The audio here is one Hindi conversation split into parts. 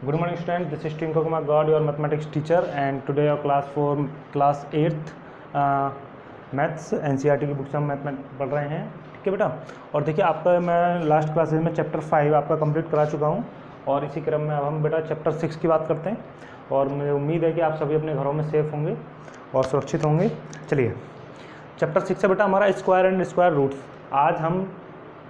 Good morning students, this is Twinkle Kumar God, your mathematics teacher, and today our class 8th maths NCERT की बुक से हम मैथ पढ़ रहे हैं। ठीक है बेटा। और देखिए आपका मैं लास्ट क्लासेज में चैप्टर 5 आपका कंप्लीट करा चुका हूँ और इसी क्रम में अब हम बेटा चैप्टर 6 की बात करते हैं और मुझे उम्मीद है कि आप सभी अपने घरों में सेफ होंगे और सुरक्षित होंगे। चलिए चैप्टर 6 से बेटा हमारा स्क्वायर एंड स्क्वायर रूट्स। आज हम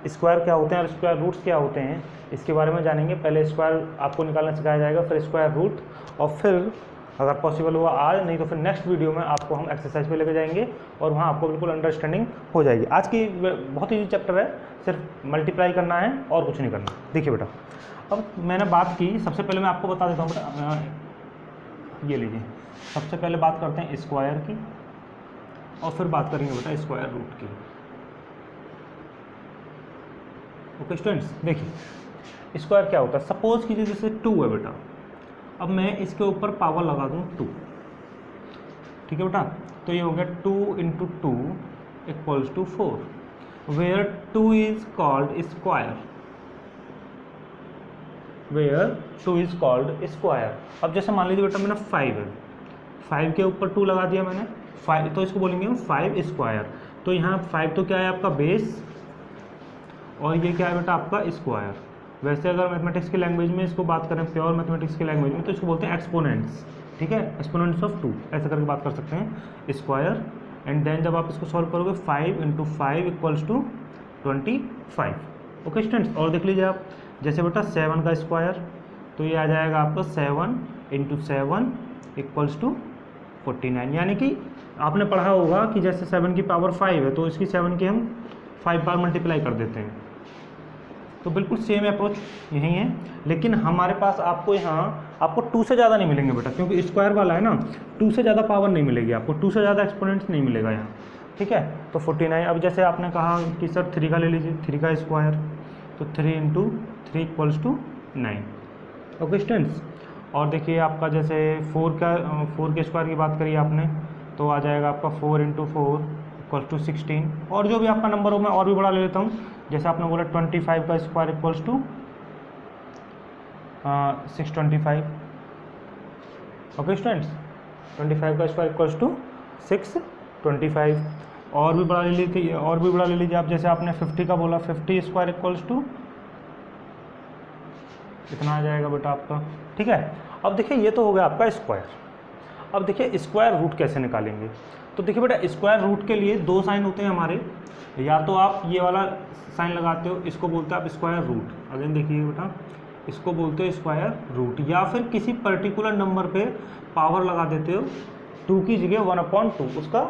स्क्वायर क्या होते हैं और स्क्वायर रूट्स क्या होते हैं इसके बारे में जानेंगे। पहले स्क्वायर आपको निकालना सिखाया जाएगा, फिर स्क्वायर रूट, और फिर अगर पॉसिबल हुआ आज, नहीं तो फिर नेक्स्ट वीडियो में आपको हम एक्सरसाइज पे लेके जाएंगे और वहाँ आपको बिल्कुल अंडरस्टैंडिंग हो जाएगी। आज की बहुत ईजी चैप्टर है, सिर्फ मल्टीप्लाई करना है और कुछ नहीं करना। देखिए बेटा, अब मैंने बात की, सबसे पहले मैं आपको बता देता हूँ बेटा, ये लीजिए, सबसे पहले बात करते हैं स्क्वायर की और फिर बात करेंगे बेटा स्क्वायर रूट की। ओके स्टूडेंट्स, देखिए स्क्वायर क्या होता है। सपोज कीजिए जैसे 2 है बेटा, अब मैं इसके ऊपर पावर लगा दूं 2। ठीक है बेटा, तो ये हो गया 2 into 2 equals to 4, where 2 is called square, where 2 is called square. अब जैसे मान लीजिए बेटा मैंने 5 है, 5 के ऊपर 2 लगा दिया मैंने 5, तो इसको बोलेंगे हम 5 स्क्वायर। तो यहाँ 5 तो क्या है आपका बेस, और ये क्या है बेटा आपका स्क्वायर। वैसे अगर मैथमेटिक्स की लैंग्वेज में इसको बात करें, प्योर मैथमेटिक्स की लैंग्वेज में, तो इसको बोलते हैं एक्सपोनेंट्स। ठीक है, एक्सपोनेंट्स ऑफ 2 ऐसा करके बात कर सकते हैं स्क्वायर। एंड देन जब आप इसको सॉल्व करोगे 5 into 5 equals to 25। Okay students, और देख लीजिए आप, जैसे बेटा 7 का स्क्वायर, तो ये आ जाएगा आपका 7 इंटू 7 इक्वल्स टू 49। यानी कि आपने पढ़ा होगा कि जैसे 7 की पावर 5 है तो इसकी 7 की हम 5 बार मल्टीप्लाई कर देते हैं। तो बिल्कुल सेम अप्रोच यही है, लेकिन हमारे पास आपको यहाँ आपको 2 से ज़्यादा नहीं मिलेंगे बेटा, क्योंकि स्क्वायर वाला है ना, 2 से ज़्यादा पावर नहीं मिलेगी आपको, 2 से ज़्यादा एक्सपोनेंट्स नहीं मिलेगा यहाँ। ठीक है, तो 49। अब जैसे आपने कहा कि सर 3 का ले लीजिए, 3 का स्क्वायर, तो 3 into 3 equals to 9। Okay students, और देखिए आपका जैसे 4 के स्क्वायर की बात करी आपने, तो आ जाएगा आपका 4 इंटू 4 इक्वल्स टू 16। और जो भी आपका नंबर हो मैं और भी बड़ा ले लेता हूँ, जैसे आपने बोला 25 का square equals to 625। Okay students, 25 का स्क्वायर इक्वल्स टू 625। और भी बड़ा ले लीजिए, और भी बड़ा ले लीजिए आप, जैसे आपने 50 का बोला, 50 स्क्वायर इक्वल्स टू कितना आ जाएगा बेटा आपका। ठीक है, अब देखिए ये तो हो गया आपका स्क्वायर। अब देखिए स्क्वायर रूट कैसे निकालेंगे। तो देखिए बेटा स्क्वायर रूट के लिए 2 साइन होते हैं हमारे, या तो आप ये वाला साइन लगाते हो, इसको बोलते हैं आप स्क्वायर रूट। अगेन देखिए बेटा, इसको बोलते हो स्क्वायर रूट, या फिर किसी पर्टिकुलर नंबर पे पावर लगा देते हो, 2 की जगह 1/2 उसका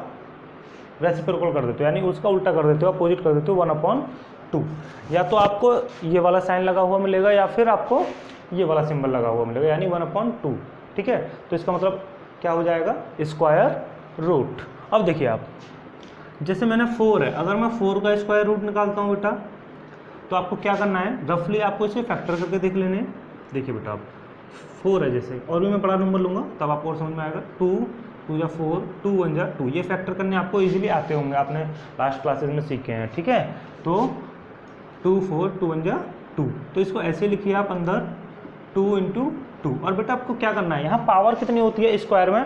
रेसिप्रोकल कर देते हो, यानी उसका उल्टा कर देते हो, अपोजिट कर देते हो 1/2। या तो आपको ये वाला साइन लगा हुआ मिलेगा या फिर आपको ये वाला सिंबल लगा हुआ मिलेगा, यानी 1/2। ठीक है, तो इसका मतलब क्या हो जाएगा, स्क्वायर रूट। अब देखिए आप, जैसे मैंने 4 है, अगर मैं 4 का स्क्वायर रूट निकालता हूँ बेटा, तो आपको क्या करना है, रफली आपको इसे फैक्टर करके देख लेने हैं। देखिए बेटा, आप 4 है जैसे, और भी मैं बड़ा नंबर लूँगा तब आपको और समझ में आएगा। 2 2 या 4, 2 1 जा 2, ये फैक्टर करने आपको इजीली आते होंगे, आपने लास्ट क्लासेज में सीखे हैं। ठीक है, तो 2 4 2 1 जा 2, तो इसको ऐसे लिखिए आप अंदर 2 इंटू 2। और बेटा आपको क्या करना है, यहाँ पावर कितनी होती है स्क्वायर में,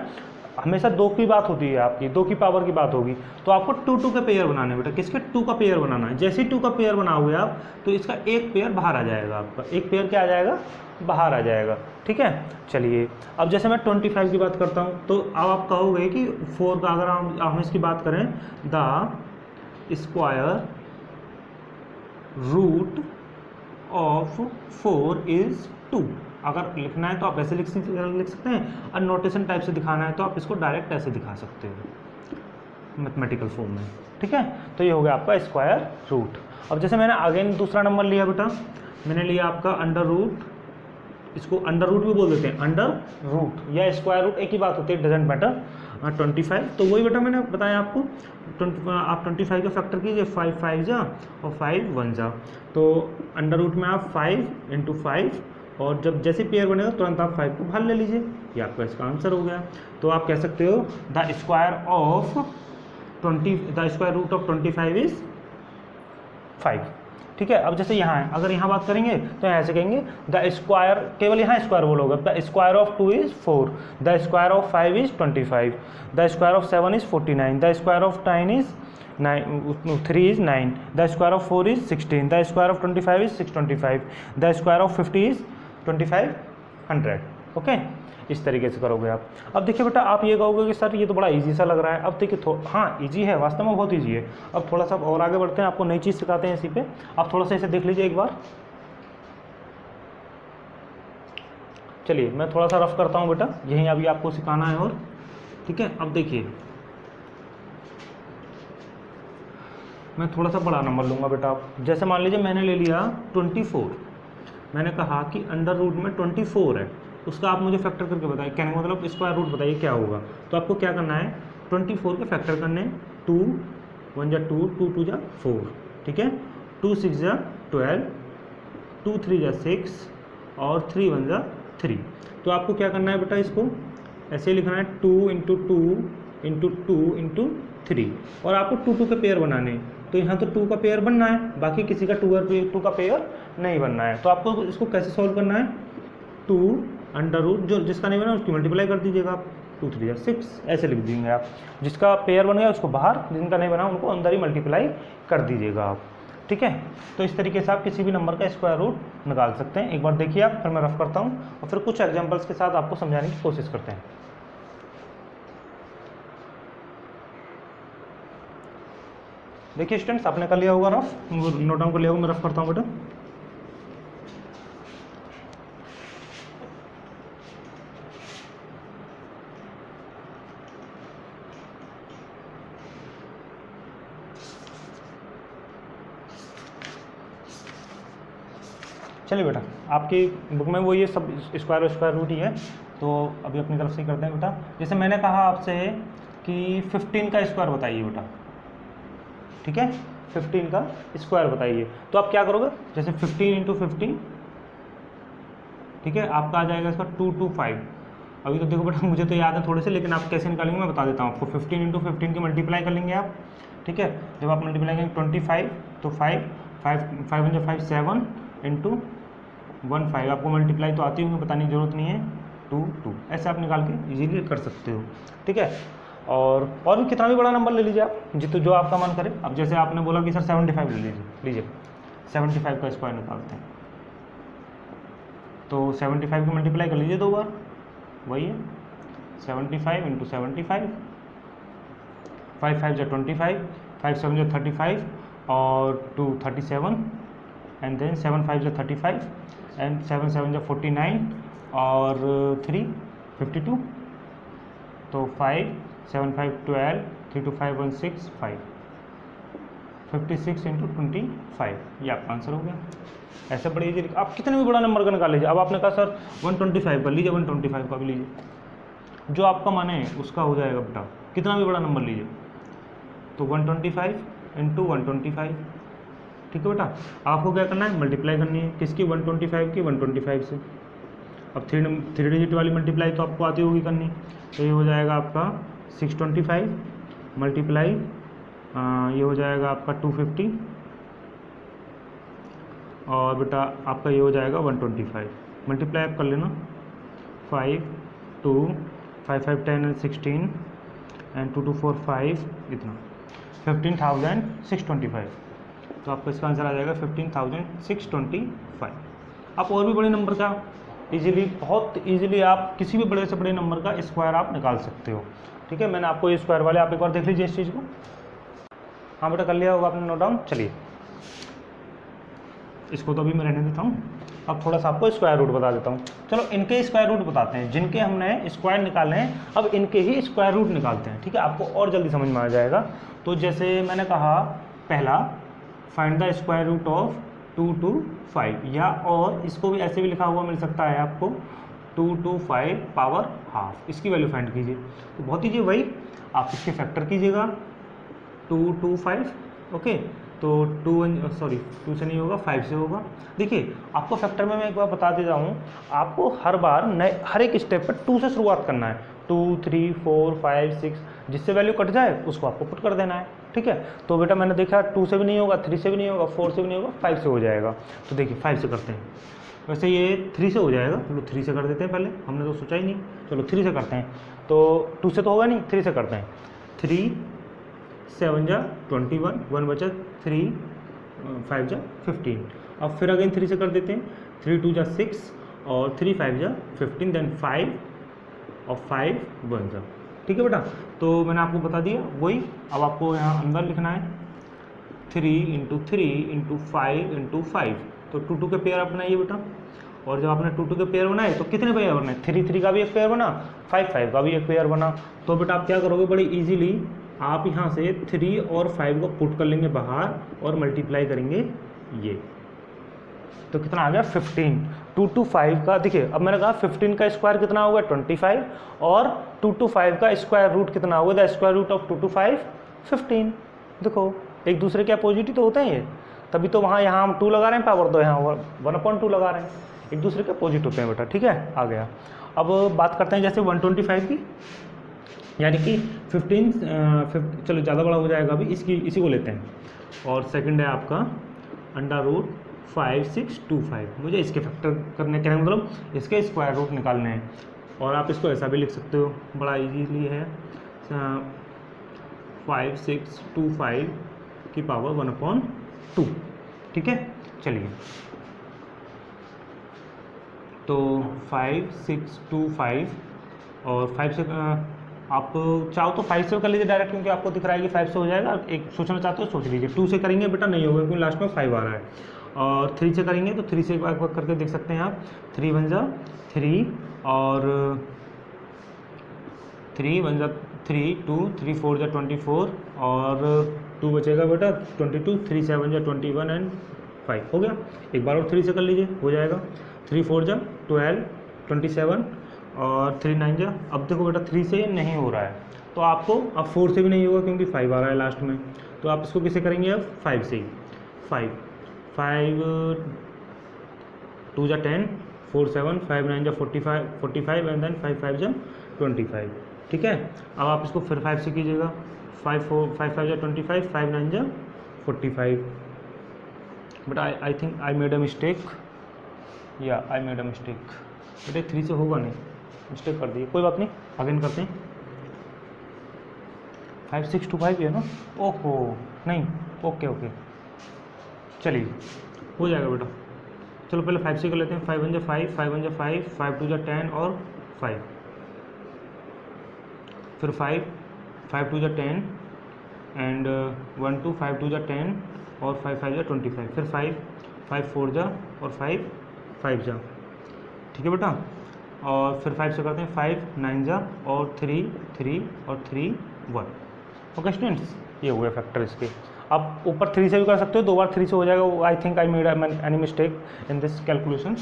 हमेशा 2 की बात होती है आपकी, 2 की पावर की बात होगी, तो आपको 2 2 के पेयर बनाने हैं बेटा। किसके, 2 का पेयर बनाना है। जैसे ही 2 का पेयर बनाओगे आप, तो इसका एक पेयर बाहर आ जाएगा, आपका एक पेयर क्या आ जाएगा, बाहर आ जाएगा। ठीक है, चलिए अब जैसे मैं 25 की बात करता हूँ, तो अब आप कहोगे कि 4 का, अगर हम इसकी बात करें, the square root of 4 is 2। अगर लिखना है तो आप ऐसे लिख सकते हैं, और नोटेशन टाइप से दिखाना है तो आप इसको डायरेक्ट ऐसे दिखा सकते हो मैथमेटिकल फॉर्म में। ठीक है, तो ये हो गया आपका स्क्वायर रूट। अब जैसे मैंने अगेन दूसरा नंबर लिया बेटा, मैंने लिया आपका अंडर रूट, इसको अंडर रूट भी बोल देते हैं, अंडर रूट या स्क्वायर रूट एक ही बात होती है, डजेंट मैटर। 25, तो वही बेटा मैंने बताया आपको, आप 25 का फैक्टर कीजिए, 5 5 जा और 5 1 जा, तो अंडर रूट में आप 5 इंटू 5, और जब जैसे पेयर बनेगा तुरंत आप 5 को बाहर ले लीजिए, ये आपका इसका आंसर हो गया। तो आप कह सकते हो the square root of 25 is 5। ठीक है। अब जैसे यहाँ है, अगर यहाँ बात करेंगे तो यहाँ ऐसे कहेंगे द स्क्वायर, केवल यहाँ स्क्वायर बोलोगे, the square of 2 is 4, the square of 5 is 25, the square of 7 is 49, the square of 9 is 3 is 9, the square of 4 is 16, the square of 25 is 625, the square of 50 is 2500। Okay, इस तरीके से करोगे आप। अब देखिए बेटा, आप ये कहोगे कि सर ये तो बड़ा इजी सा लग रहा है। अब देखिए हाँ इजी है, वास्तव में बहुत इजी है। अब थोड़ा सा और आगे बढ़ते हैं, आपको नई चीज़ सिखाते हैं इसी पे। आप थोड़ा सा इसे देख लीजिए एक बार। चलिए मैं थोड़ा सा रफ करता हूँ बेटा, यही अभी आपको सिखाना है। और ठीक है, अब देखिए मैं थोड़ा सा बड़ा नंबर लूँगा बेटा। आप जैसे मान लीजिए मैंने ले लिया 24, मैंने कहा कि अंडर रूट में 24 है, उसका आप मुझे फैक्टर करके बताइए। कहने का मतलब स्क्वायर रूट बताइए क्या होगा। तो आपको क्या करना है, 24 के फैक्टर करने, 2 1 जा 2, 2 2 जा 4, ठीक है, 2 6 जा 12, 2 3 जा 6 और 3 1 जा 3। तो आपको क्या करना है बेटा, इसको ऐसे लिखना है 2 इंटू 2 इंटू 2 इंटू 3, और आपको 2 2 के पेयर बनाने हैं। तो यहाँ तो 2 का पेयर बनना है, बाकी किसी का 2 का पेयर नहीं बनना है। तो आपको इसको कैसे सॉल्व करना है, 2 अंडर रूट, जो जिसका नहीं बना उसकी मल्टीप्लाई कर दीजिएगा आप, 2 3 6 ऐसे लिख देंगे आप। जिसका पेयर बन गया उसको बाहर, जिनका नहीं बना उनको अंदर ही मल्टीप्लाई कर दीजिएगा आप, ठीक है। तो इस तरीके से आप किसी भी नंबर का स्क्वायर रूट निकाल सकते हैं। एक बार देखिए आप, फिर मैं रफ करता हूँ और फिर कुछ एग्जाम्पल्स के साथ आपको समझाने की कोशिश करते हैं। देखिए स्टूडेंट्स, आपने कर लिया होगा रफ, नोट डाउन कर लिया होगा, मैं रफ करता हूँ बेटा। चलिए बेटा, आपकी बुक में वो ये सब स्क्वायर रूट ही है, तो अभी अपनी तरफ से करते हैं बेटा। जैसे मैंने कहा आपसे कि 15 का स्क्वायर बताइए बेटा, ठीक है, 15 का स्क्वायर बताइए। तो आप क्या करोगे, जैसे 15 इंटू 15, ठीक है, आपका आ जाएगा इसका 225। अभी तो देखो बेटा, मुझे तो याद है थोड़े से, लेकिन आप कैसे निकालेंगे मैं बता देता हूँ आपको। 15 इंटू 15 की मल्टीप्लाई कर लेंगे आप, ठीक है। जब आप मल्टीप्लाई करेंगे 25, तो 5 5 7 इंटू 1 5, आपको मल्टीप्लाई तो आती होंगी, बताने की जरूरत नहीं है, 2 2 ऐसे आप निकाल के इजीली कर सकते हो, ठीक है। और भी कितना भी बड़ा नंबर ले लीजिए आप, जो आपका मन करे। अब जैसे आपने बोला कि सर 75 ले लीजिए 75 का स्क्वायर निकालते हैं, तो 75 की मल्टीप्लाई कर लीजिए 2 बार, वही है 75 इंटू 75, 5 5 जा 25, 5 7 जा 35 और 2 37, एंड देन 7 5 जा 35 एंड 7 7 जा 49 और 3 52, तो 5 7 5 12, 3 2 5 1 6 5, 56 इंटू 25, ये आपका आंसर हो गया। ऐसे बड़े इजी, आप कितने भी बड़ा नंबर का निकाल लीजिए। अब आपने कहा सर 125 कर लीजिए, 125 का भी लीजिए, जो आपका मन है उसका हो जाएगा बेटा। कितना भी बड़ा नंबर लीजिए, तो 125 इंटू 125, ठीक है बेटा। आपको क्या करना है, मल्टीप्लाई करनी है, किसकी, 125 की 125 से। अब 3 डिजिट वाली मल्टीप्लाई तो आपको आती होगी करनी, तो ये हो जाएगा आपका 625 मल्टीप्लाई, ये हो जाएगा आपका 250, और बेटा आपका ये हो जाएगा 125। मल्टीप्लाई आप कर लेना, 5 2 5 5 10 एंड 16 एंड 2 2 4 5, इतना 15,625। तो आपका इसका आंसर आ जाएगा 15,625। आप और भी बड़े नंबर का इजीली, बहुत इजीली आप किसी भी बड़े से बड़े नंबर का स्क्वायर आप निकाल सकते हो, ठीक है। मैंने आपको ये स्क्वायर वाले, आप एक बार देख लीजिए इस चीज़ को। हाँ बेटा, कर लिया होगा आपने नोट डाउन। चलिए इसको तो अभी मैं रहने देता हूँ, अब थोड़ा सा आपको स्क्वायर रूट बता देता हूँ। चलो इनके स्क्वायर रूट बताते हैं, जिनके हमने स्क्वायर निकाले हैं, अब इनके ही स्क्वायर रूट निकालते हैं, ठीक है। आपको और जल्दी समझ में आ जाएगा। तो जैसे मैंने कहा पहला, find the square root of 2 to 5, या और इसको भी ऐसे भी लिखा हुआ मिल सकता है आपको, 2 to 5 पावर हाफ, इसकी वैल्यू फाइंड कीजिए। तो बहुत कीजिए वही, आप इसके फैक्टर कीजिएगा 2 to 5, ओके। तो 2 से नहीं होगा, 5 से होगा। देखिए आपको फैक्टर में मैं एक बार बता देता हूँ, आपको हर बार हर एक स्टेप पर 2 से शुरुआत करना है। 2 3 4 5 6 जिससे वैल्यू कट जाए उसको आपको पुट कर देना है। ठीक है, तो बेटा मैंने देखा 2 से भी नहीं होगा, 3 से भी नहीं होगा, 4 से भी नहीं होगा, 5 से हो जाएगा। तो देखिए 5 से करते हैं, वैसे ये 3 से हो जाएगा, चलो 3 से कर देते हैं, पहले हमने तो सोचा ही नहीं, चलो 3 से करते हैं। तो 2 से तो होगा नहीं, 3 से करते हैं। 3 7 जा 21, 1 बचा, 3 5 जा 15। अब फिर अगेन 3 से कर देते हैं, 3 2 जा 6 और 3 5 जा 15, देन 5 और 5 1 जा। ठीक है बेटा, तो मैंने आपको बता दिया वही। अब आपको यहाँ अंदर लिखना है 3 × 3 × 5 × 5, तो 2 2 के पेयर आप बनाइए बेटा। और जब आपने 2 2 के पेयर बनाए तो कितने पेयर बनाए, 3 3 का भी एक पेयर बना, 5 5 का भी एक पेयर बना। तो बेटा आप क्या करोगे, बड़ी इजीली आप यहाँ से 3 और 5 को पुट कर लेंगे बाहर और मल्टीप्लाई करेंगे ये, तो कितना आ गया 15। 2 to 5 का देखिए, अब मैंने कहा 15 का स्क्वायर कितना होगा 25, और 2 to 5 का स्क्वायर रूट कितना होगा, the square root of 2 to 5 15। देखो एक दूसरे के अपोजिट ही तो होते हैं ये, तभी तो वहाँ यहाँ हम 2 लगा रहे हैं पावर, तो यहाँ 1/2 लगा रहे हैं, एक दूसरे के अपोजिट होते हैं बेटा। ठीक है, आ गया। अब बात करते हैं जैसे 125 की, यानी कि 15 चलो ज़्यादा बड़ा हो जाएगा अभी, इसी को लेते हैं। और सेकंड है आपका √5625, मुझे इसके फैक्टर करने के मतलब इसके स्क्वायर रूट निकालने हैं। और आप इसको ऐसा भी लिख सकते हो, बड़ा इजीली है, 5625 की पावर 1/2। ठीक है, चलिए, तो 5625 और 5 से आप चाहो तो 5 से कर लीजिए डायरेक्ट, क्योंकि आपको दिख रहा है कि 5 से हो जाएगा। एक सोचना चाहते हो सोच लीजिए। 2 से करेंगे बेटा नहीं होगा, क्योंकि लास्ट में 5 आ रहा है। और 3 से करेंगे तो 3 से एक बार करके देख सकते हैं आप, 3 1 जा 3 और 3 1 जा 3 2 3 4 जा 24 और 2 बचेगा बेटा 22, 3 7 जा 21 एंड 5 हो गया। एक बार और 3 से कर लीजिए, हो जाएगा। 3 4 जा 12 27 और 3 9 जा, अब देखो बेटा 3 से नहीं हो रहा है, तो आपको अब 4 से भी नहीं होगा क्योंकि 5 आ रहा है लास्ट में, तो आप इसको किसे करेंगे अब 5 से ही। 5 2 जा 10, 4 7, 5 9 जा 45 एंड देन 5 5 जा 25। ठीक है, अब आप इसको फिर 5 से कीजिएगा, 5 5 जा 25, 5 9 जा 45। But I think I made a mistake, या आई मेड अ मिस्टेक, बेटे 3 से होगा नहीं, मिस्टेक कर दी, कोई बात नहीं, अगेन करते हैं। 5625 है ना, ओहो नहीं, ओके ओके, चलिए हो जाएगा बेटा। चलो पहले 5 से कर लेते हैं। 5 1 जा 5, 5 1 जा 5, 5 2 जा 10 और 5, फिर 5 5 2 जा 10 एंड 1 2 5 2 जा 10 और 5 5 जा 25, फिर 5 5 4 जा और 5 5 जा। ठीक है बेटा, और फिर 5 से करते हैं 5 9 जा और 3 3 और 3 1। ओके स्टूडेंट्स, ये हुए फैक्टर इसके। आप ऊपर 3 से भी कर सकते हो, 2 बार 3 से हो जाएगा। I think I made any mistake in this calculation.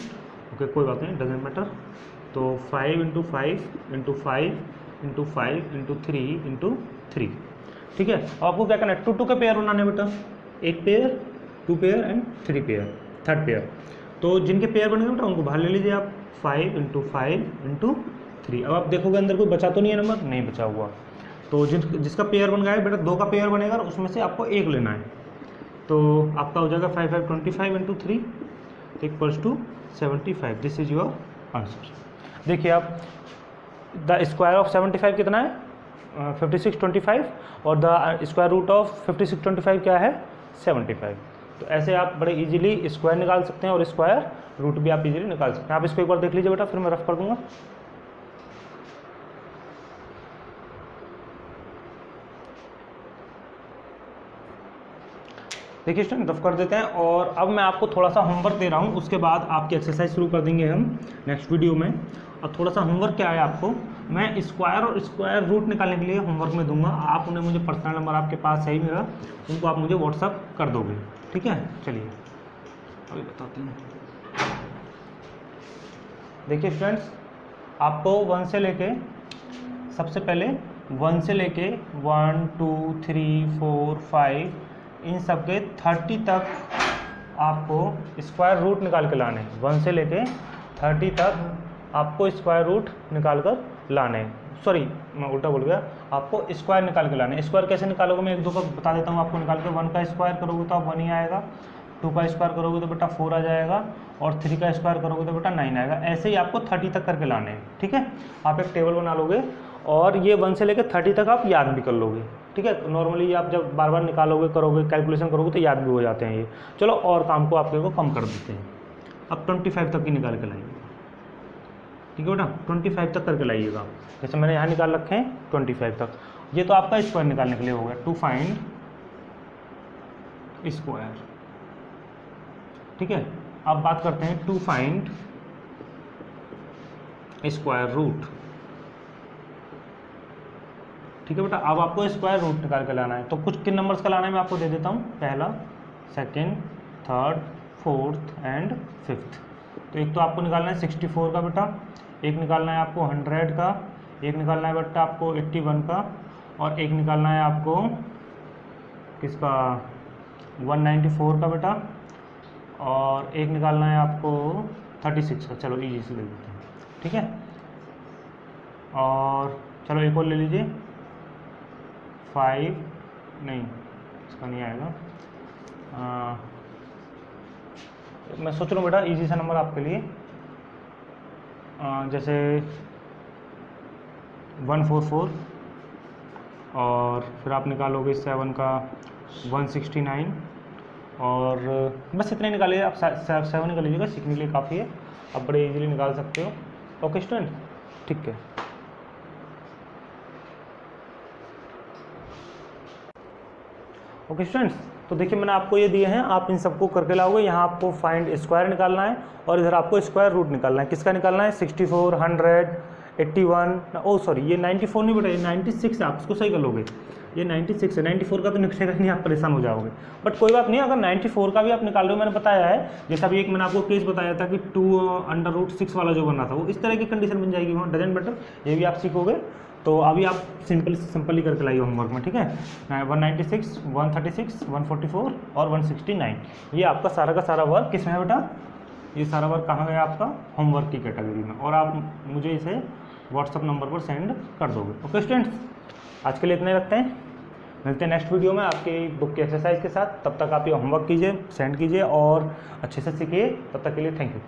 Okay कोई बात नहीं, डजेंट मैटर। तो 5 × 5 × 5 × 5 × 3 × 3। ठीक है, अब आपको क्या करना है, 2 2 के पेयर बनाने बेटा, एक pair 2 pair and 3 pair, third pair. तो जिनके पेयर बनेंगे बेटा उनको बाहर ले लीजिए आप, 5 × 5 × 3। अब आप देखोगे अंदर कोई बचा तो नहीं है नंबर, नहीं बचा हुआ, तो जिसका पेयर बन गया है बेटा 2 का पेयर बनेगा, उसमें से आपको 1 लेना है। तो आपका हो जाएगा 5 5 25 × 3 equals to 75। This is your answer. देखिए आप, द स्क्वायर ऑफ 75 कितना है 5625, और द स्क्वायर रूट ऑफ 5625 क्या है 75। तो ऐसे आप बड़े इजीली स्क्वायर निकाल सकते हैं और स्क्वायर रूट भी आप इजीली निकाल सकते हैं। आप इसको एक बार देख लीजिए बेटा, फिर मैं रफ कर दूंगा। देखिए स्टूडेंट, रफ कर देते हैं, और अब मैं आपको थोड़ा सा होमवर्क दे रहा हूँ, उसके बाद आपकी एक्सरसाइज शुरू कर देंगे हम नेक्स्ट वीडियो में। अब थोड़ा सा होमवर्क क्या है आपको, मैं स्क्वायर और स्क्वायर रूट निकालने के लिए होमवर्क में दूंगा। आप उन्हें, मुझे पर्सनल नंबर आपके पास है ही मेरा, उनको आप मुझे व्हाट्सअप कर दोगे। ठीक है, चलिए अभी बताते हैं। देखिए स्टूडेंट्स, आपको 1 से लेके, सबसे पहले 1 से लेके 1 2 3 4 5 इन सब के 30 तक आपको स्क्वायर रूट निकाल के लाने हैं। 1 से लेके 30 तक आपको स्क्वायर रूट निकाल कर लाने हैं, सॉरी मैं उल्टा बोल गया, आपको स्क्वायर निकाल के लाने हैं। स्क्वायर कैसे निकालोगे, मैं एक दो का बता देता हूँ आपको निकाल के। 1 का स्क्वायर करोगे तो आप 1 ही आएगा, 2 का स्क्वायर करोगे तो बेटा 4 आ जाएगा, और 3 का स्क्वायर करोगे तो बेटा 9 आएगा। ऐसे ही आपको 30 तक करके लाने हैं, ठीक है। आप एक टेबल बना लोगे और ये 1 से लेकर 30 तक आप याद भी कर लोगे, ठीक है। नॉर्मली आप जब बार बार निकालोगे, करोगे, कैलकुलेशन करोगे तो याद भी हो जाते हैं ये। चलो और काम को आपके को कम कर देते हैं। अब 25 तक की निकाल के लाइएगा, ठीक है बेटा। 25 तक करके लाइएगा, जैसे मैंने यहाँ निकाल रखे हैं 25 तक। ये तो आपका स्क्वायर निकालने के लिए हो गया, टू फाइंड स्क्वायर, ठीक है। अब बात करते हैं टू फाइंड स्क्वायर रूट, ठीक है बेटा। अब आपको स्क्वायर रूट निकाल के लाना है, तो कुछ किन नंबर्स का लाना है मैं आपको दे देता हूँ। पहला, second, third, fourth and fifth. तो एक तो आपको निकालना है 64 का बेटा, एक निकालना है आपको 100 का, एक निकालना है बेटा आपको 81 का, और एक निकालना है आपको किसका 194 का बेटा, और एक निकालना है आपको 36 का। चलो इजी से ले लेते हैं, ठीक है। और चलो एक और ले लीजिए 5, नहीं इसका नहीं आएगा। मैं सोच रहा हूँ बेटा इजी सा नंबर आपके लिए, जैसे 144, और फिर आप निकालोगे 7 का 169, और बस इतने निकालिए आप। 7 निकाल लीजिएगा, सीखने के लिए काफ़ी है, आप बड़े इजीली निकाल सकते हो। ओके स्टूडेंट, ठीक है। ओके स्टूडेंट्स, तो देखिए मैंने आपको ये दिए हैं, आप इन सबको करके लाओगे। यहाँ आपको फाइंड स्क्वायर निकालना है, और इधर आपको स्क्वायर रूट निकालना है। किसका निकालना है, 64, 100, 81, ओ सॉरी ये 94 नहीं बेटा, ये 96 है। आप इसको सही कर लोगे, ये 96 है। 94 का तो निकलेगा नहीं, आप परेशान हो जाओगे। बट कोई बात नहीं, अगर 94 का भी आप निकाल रहे हो, मैंने बताया है, जैसा भी एक मैंने आपको केस बताया था कि 2√6 वाला जो बन रहा था, वो इस तरह की कंडीशन बन जाएगी वहाँ, डजंट मैटर। ये भी आप सीखोगे, तो अभी आप सिंपल ही करके लाइए होमवर्क में, ठीक है। 196, 136, 144 और 169, ये आपका सारा का सारा वर्क किस में है बेटा, ये सारा वर्क कहाँ है आपका, होमवर्क की कैटेगरी में, और आप मुझे इसे व्हाट्सअप नंबर पर सेंड कर दोगे। ओके स्टूडेंट्स, आज के लिए इतने रखते हैं, मिलते हैं नेक्स्ट वीडियो में आपकी बुक की एक्सरसाइज के साथ। तब तक आप ये होमवर्क कीजिए, सेंड कीजिए और अच्छे से सीखिए। तब तक के लिए थैंक यू।